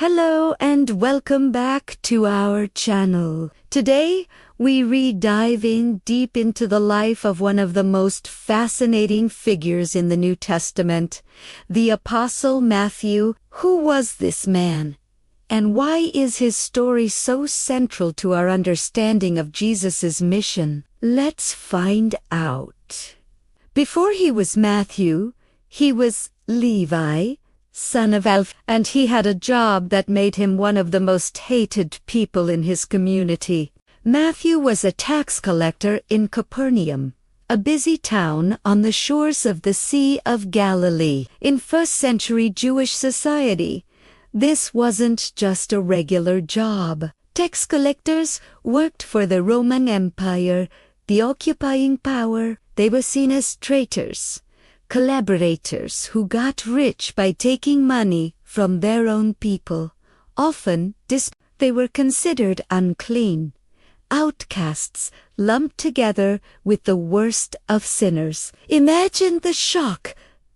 Hello and welcome back to our channel. Today, we dive in deep into the life of one of the most fascinating figures in the New Testament, the Apostle Matthew. Who was this man? And why is his story so central to our understanding of Jesus' mission? Let's find out. Before he was Matthew, he was Levi, son of Alphaeus, and he had a job that made him one of the most hated people in his community. Matthew was a tax collector in Capernaum, a busy town on the shores of the Sea of Galilee. In first-century Jewish society, this wasn't just a regular job. Tax collectors worked for the Roman Empire, the occupying power. They were seen as traitors, collaborators who got rich by taking money from their own people. Often, they were considered unclean, outcasts lumped together with the worst of sinners. Imagine the shock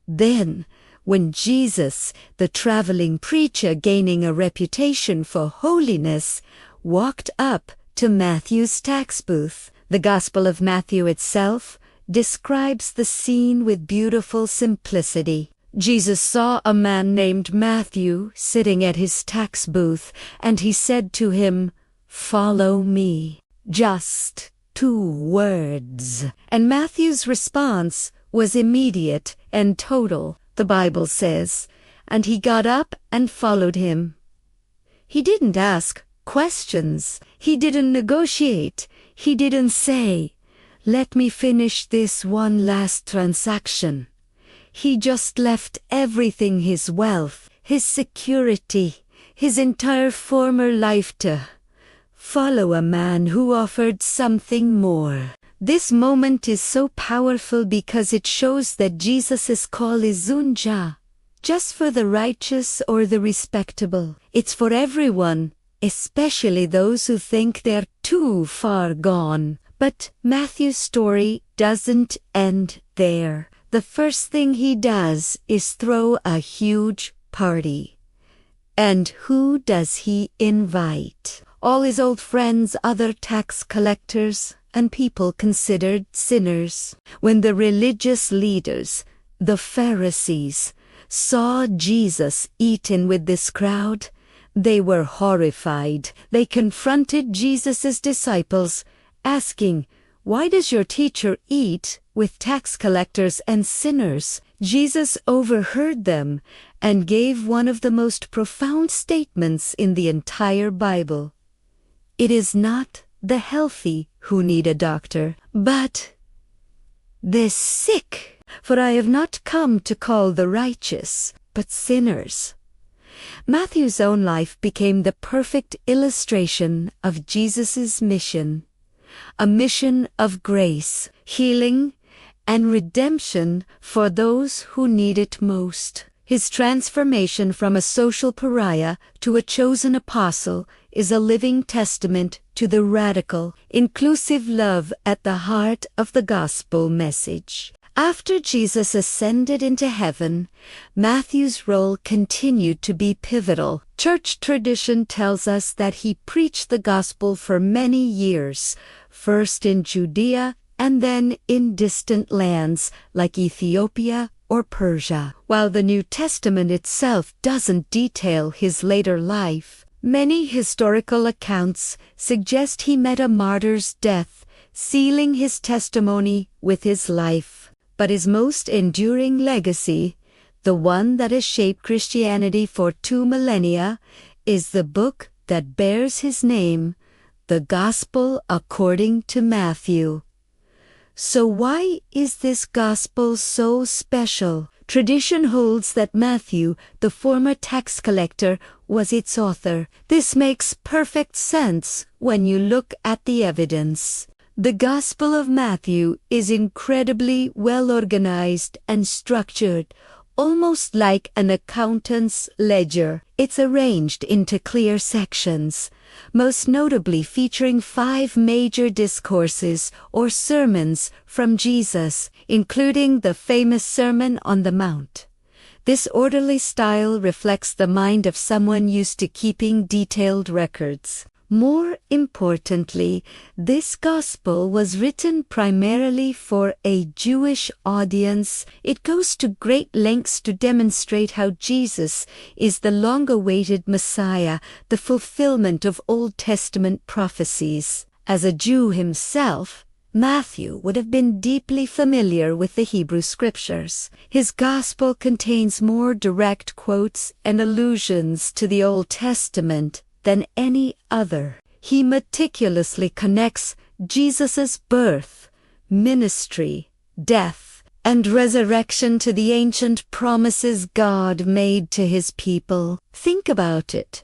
then when Jesus, the traveling preacher gaining a reputation for holiness, walked up to Matthew's tax booth. The Gospel of Matthew itself describes the scene with beautiful simplicity. Jesus saw a man named Matthew sitting at his tax booth, and he said to him, "Follow me." Just 2 words. And Matthew's response was immediate and total, the Bible says, and he got up and followed him. He didn't ask questions. He didn't negotiate. He didn't say, "Let me finish this one last transaction." He just left everything, his wealth, his security, his entire former life to follow a man who offered something more. This moment is so powerful because it shows that Jesus' call isn't just for the righteous or the respectable. It's for everyone, especially those who think they're too far gone. But Matthew's story doesn't end there. The first thing he does is throw a huge party. And who does he invite? All his old friends, other tax collectors, and people considered sinners. When the religious leaders, the Pharisees, saw Jesus eating with this crowd, they were horrified. They confronted Jesus' disciples, asking, "Why does your teacher eat with tax collectors and sinners?" Jesus overheard them and gave one of the most profound statements in the entire Bible. It is not the healthy who need a doctor, but the sick. For I have not come to call the righteous, but sinners. Matthew's own life became the perfect illustration of Jesus' mission. A mission of grace, healing, and redemption for those who need it most. His transformation from a social pariah to a chosen apostle is a living testament to the radical, inclusive love at the heart of the gospel message. After Jesus ascended into heaven, Matthew's role continued to be pivotal. Church tradition tells us that he preached the gospel for many years, first in Judea and then in distant lands like Ethiopia or Persia. While the New Testament itself doesn't detail his later life, many historical accounts suggest he met a martyr's death, sealing his testimony with his life. But his most enduring legacy, the one that has shaped Christianity for 2 millennia, is the book that bears his name, the Gospel according to Matthew. So why is this gospel so special? Tradition holds that Matthew, the former tax collector, was its author. This makes perfect sense when you look at the evidence. The Gospel of Matthew is incredibly well organized and structured, almost like an accountant's ledger. It's arranged into clear sections, most notably featuring 5 major discourses or sermons from Jesus, including the famous Sermon on the Mount. This orderly style reflects the mind of someone used to keeping detailed records. More importantly, this gospel was written primarily for a Jewish audience. It goes to great lengths to demonstrate how Jesus is the long-awaited Messiah, the fulfillment of Old Testament prophecies. As a Jew himself, Matthew would have been deeply familiar with the Hebrew Scriptures. His Gospel contains more direct quotes and allusions to the Old Testament than any other. He meticulously connects Jesus' birth, ministry, death, and resurrection to the ancient promises God made to His people. Think about it.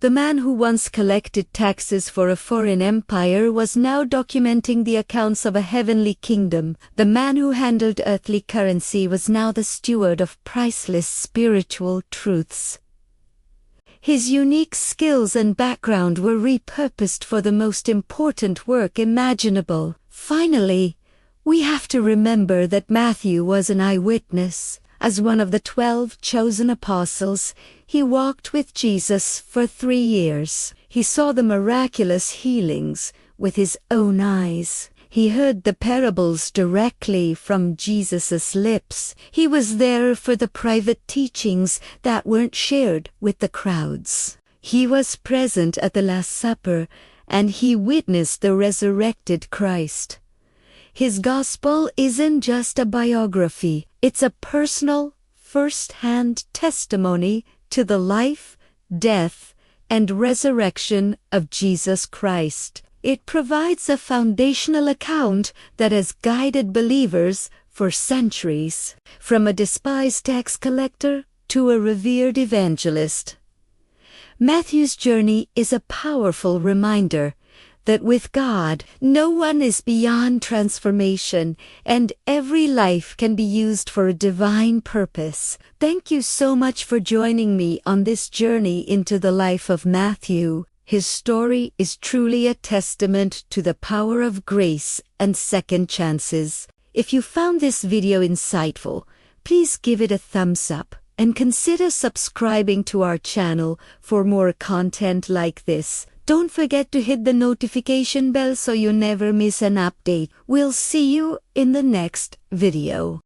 The man who once collected taxes for a foreign empire was now documenting the accounts of a heavenly kingdom. The man who handled earthly currency was now the steward of priceless spiritual truths. His unique skills and background were repurposed for the most important work imaginable. Finally, we have to remember that Matthew was an eyewitness. As one of the 12 chosen apostles, he walked with Jesus for 3 years. He saw the miraculous healings with his own eyes. He heard the parables directly from Jesus' lips. He was there for the private teachings that weren't shared with the crowds. He was present at the Last Supper, and he witnessed the resurrected Christ. His gospel isn't just a biography, it's a personal, first-hand testimony to the life, death, and resurrection of Jesus Christ. It provides a foundational account that has guided believers for centuries, from a despised tax collector to a revered evangelist. Matthew's journey is a powerful reminder that with God, no one is beyond transformation, and every life can be used for a divine purpose. Thank you so much for joining me on this journey into the life of Matthew. His story is truly a testament to the power of grace and second chances. If you found this video insightful, please give it a thumbs up and consider subscribing to our channel for more content like this. Don't forget to hit the notification bell so you never miss an update. We'll see you in the next video.